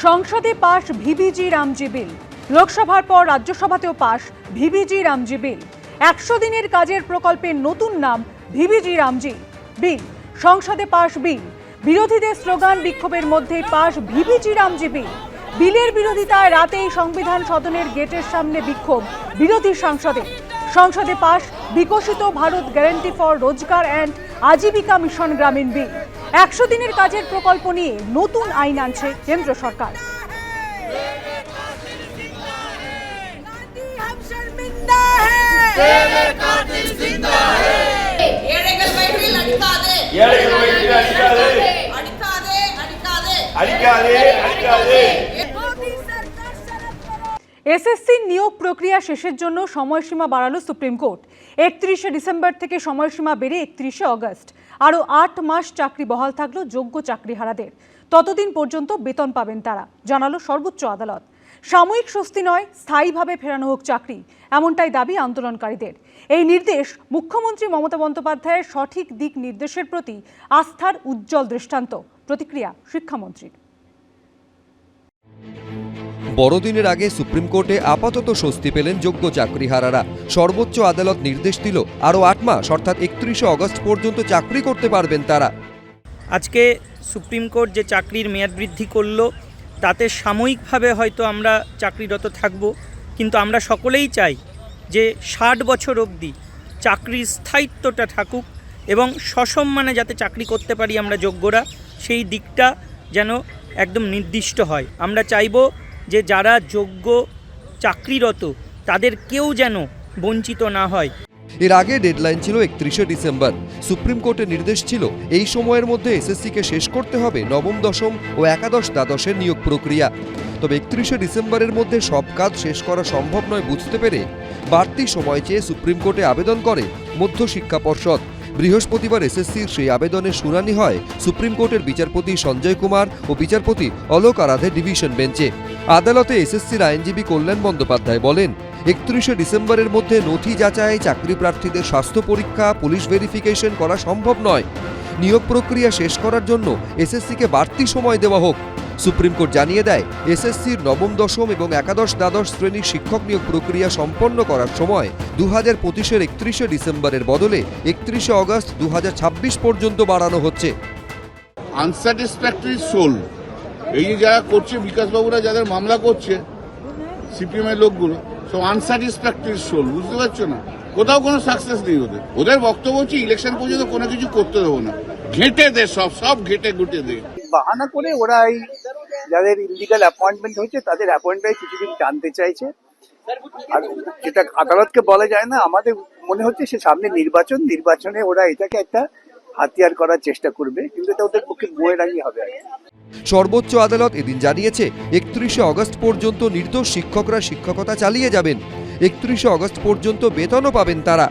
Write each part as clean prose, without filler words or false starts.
সংসদে পাশ ভিভিজি রামজি বিল। লোকসভার পর রাজ্যসভাতেও পাশ ভিভিজি রামজি বিল। 100 দিনের কাজের প্রকল্পের নতুন নাম ভিভিজি রামজি বিল। সংসদে পাশ বিল, বিরোধীদের স্লোগান বিক্ষোভের মধ্যে পাশ ভিভিজি রামজি বিল। বিলের বিরোধিতায় রাতেই সংবিধান সদনের গেটের সামনে বিক্ষোভ বিরোধী সাংসদের। সংসদে পাশ বিকশিত ভারত গ্যারান্টি ফর রোজগার অ্যান্ড আজীবিকা মিশন গ্রামীণ বিল। 100 দিনের কাজের প্রকল্প নিয়ে নতুন আইন আনছে কেন্দ্র সরকার। এসএসসি নিয়োগ প্রক্রিয়া শেষের জন্য সময়সীমা বাড়ালো সুপ্রিম কোর্ট। 31শে ডিসেম্বর থেকে সময়সীমা বেড়ে 31শে অগস্ট। আরও 8 মাস চাকরি বহাল থাকলো যোগ্য চাকরিহারাদের। ততদিন পর্যন্ত বেতন পাবেন তারা, জানালো সর্বোচ্চ আদালত। সাময়িক স্বস্তি নয়, স্থায়ীভাবে ফেরানো হোক চাকরি, এমনটাই দাবি আন্দোলনকারীদের। এই নির্দেশ মুখ্যমন্ত্রী মমতা বন্দ্যোপাধ্যায়ের সঠিক দিক নির্দেশের প্রতি আস্থার উজ্জ্বল দৃষ্টান্ত। প্রতিক্রিয়া শিক্ষামন্ত্রীর। বড়দিনের আগে সুপ্রিম কোর্টে আপাতত স্বস্তি পেলেন যোগ্য চাকরিহারারা। সর্বোচ্চ আদালত নির্দেশ দিল আরও 8 মাস অর্থাৎ 31শে অগস্ট পর্যন্ত চাকরি করতে পারবেন তারা। আজকে সুপ্রিম কোর্ট যে চাকরির মেয়াদ বৃদ্ধি করলো তাতে সাময়িকভাবে হয়তো আমরা চাকরিরত থাকব, কিন্তু আমরা সকলেই চাই যে 60 বছর অবধি চাকরির স্থায়িত্বটা থাকুক এবং সসম্মানে যাতে চাকরি করতে পারি আমরা যোগ্যরা, সেই দিকটা যেন একদম নির্দিষ্ট হয়। আমরা চাইব যে যারা যোগ্য চাকরিরত তাদের কেউ যেন বঞ্চিত না হয়। এর আগে ডেডলাইন ছিল 31শে ডিসেম্বর। সুপ্রিম কোর্টের নির্দেশ ছিল এই সময়ের মধ্যে এসএসসিকে শেষ করতে হবে নবম, দশম ও একাদশ দ্বাদশের নিয়োগ প্রক্রিয়া। তবে 31শে ডিসেম্বরের মধ্যে সব কাজ শেষ করা সম্ভব নয় বুঝতে পেরে বাড়তি সময় চেয়ে সুপ্রিম কোর্টে আবেদন করে মধ্যশিক্ষা পর্ষদ। বৃহস্পতিবার এসএসসির সেই আবেদনের শুনানি হয় সুপ্রিম কোর্টের বিচারপতি সঞ্জয় কুমার ও বিচারপতি অলোক আরাধের ডিভিশন বেঞ্চে। আদালতে এসএসসির আইনজীবী কল্যাণ বন্দ্যোপাধ্যায় বলেন, 31শে ডিসেম্বরের মধ্যে নথি যাচাই, চাকরি প্রার্থীদের স্বাস্থ্য পরীক্ষা, পুলিশ ভেরিফিকেশন করা সম্ভব নয়। নিয়োগ প্রক্রিয়া শেষ করার জন্য এসএসসিকে বাড়তি সময় দেওয়া হোক। সুপ্রিম কোর্ট জানিয়ে দেয়, এসএসসির নবম, দশম এবং একাদশ দ্বাদশ শ্রেণীর শিক্ষক নিয়োগ প্রক্রিয়া সম্পন্ন করার সময় 2025-এর 31শে ডিসেম্বরের বদলে 31শে অগস্ট 2026 পর্যন্ত বাড়ানো হচ্ছে। আনস্যাটিসফ্যাক্টরি সোল, এই যে যারা করছে বিকাশবাবুরা যাদের মামলা করছে সিপিএম এর লোকগুলো, সব আনস্যাটিসফ্যাক্টরি সোল, বুঝতে পারছো না? কোথাও কোনো সাকসেস নেই ওদের বক্তব্য হচ্ছে ইলেকশন পর্যন্ত কোনো কিছু করতে দেবো না, ঘেঁটে দে, সব ঘেঁটে ঘুটে দে। বাহানা করে ওরা এই যাদের ইলিগাল অ্যাপয়েন্টমেন্ট হয়েছে তাদের অ্যাপয়েন্টমেন্ট কিছুদিন টানতে চাইছে। আর যেটা আদালতকে বলা যায় না, আমাদের মনে হচ্ছে সে সামনে নির্বাচনে ওরা এটাকে একটা হাতিয়ার করার চেষ্টা করবে, কিন্তু এটা ওদের পক্ষে বইয়েরাই হবে। সর্বোচ্চ আদালত এদিন জানিয়েছে 31শে অগস্ট পর্যন্ত নির্দোষ শিক্ষকরা শিক্ষকতা চালিয়ে যাবেন। 31শে অগস্ট পর্যন্ত বেতনও পাবেন তারা।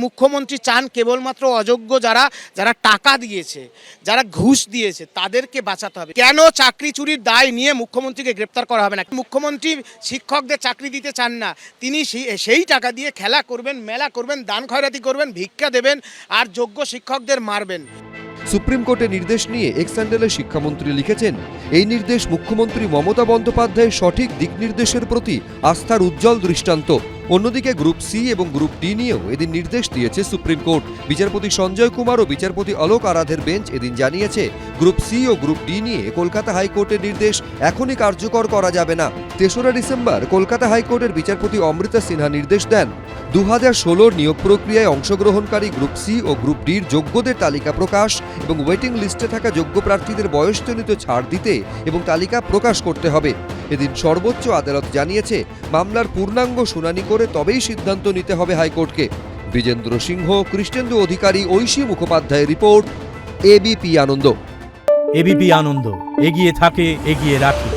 মুখ্যমন্ত্রী চান কেবলমাত্র অযোগ্য যারা টাকা দিয়েছে, যারা ঘুষ দিয়েছে তাদেরকে বাঁচাতে হবে। কেন চাকরি চুরির দায় নিয়ে মুখ্যমন্ত্রীকে গ্রেপ্তার করা হবে না? মুখ্যমন্ত্রী শিক্ষকদের চাকরি দিতে চান না, তিনি সেই টাকা দিয়ে খেলা করবেন, মেলা করবেন, দান খয়রাতি করবেন, ভিক্ষা দেবেন আর যোগ্য শিক্ষকদের মারবেন। সুপ্রিম কোর্টের নির্দেশ নিয়ে এক্স হ্যান্ডেলে শিক্ষামন্ত্রী লিখেছেন, এই নির্দেশ মুখ্যমন্ত্রী মমতা বন্দ্যোপাধ্যায়ের সঠিক দিক নির্দেশের প্রতি আস্থার উজ্জ্বল দৃষ্টান্ত। অন্যদিকে গ্রুপ সি এবং গ্রুপ ডি নিয়েও এদিন নির্দেশ দিয়েছে সুপ্রিম কোর্ট। বিচারপতি সঞ্জয় কুমার ও বিচারপতি অলোক আরাধের বেঞ্চ এদিন জানিয়েছে, গ্রুপ সি ও গ্রুপ ডি নিয়ে কলকাতা হাইকোর্টের নির্দেশ এখনই কার্যকর করা যাবে না। 3রা ডিসেম্বর কলকাতা হাইকোর্টের বিচারপতি অমৃতা সিনহা নির্দেশ দেন, 2016-র নিয়োগ প্রক্রিয়ায় অংশগ্রহণকারী গ্রুপ সি ও গ্রুপ ডির যোগ্যদের তালিকা প্রকাশ এবং ওয়েটিং লিস্টে থাকা যোগ্য প্রার্থীদের বয়সজনিত ছাড় দিতে এবং তালিকা প্রকাশ করতে হবে। এদিন সর্বোচ্চ আদালত জানিয়েছে, মামলার পূর্ণাঙ্গ শুনানি করে তবেই সিদ্ধান্ত নিতে হবে হাইকোর্টকে। বিজেন্দ্র সিংহ, কৃষ্ণেন্দু অধিকারী, ঐশী মুখোপাধ্যায়ের রিপোর্ট, এবিপি আনন্দ। এবিপি আনন্দ, এগিয়ে থাকে, এগিয়ে রাখে।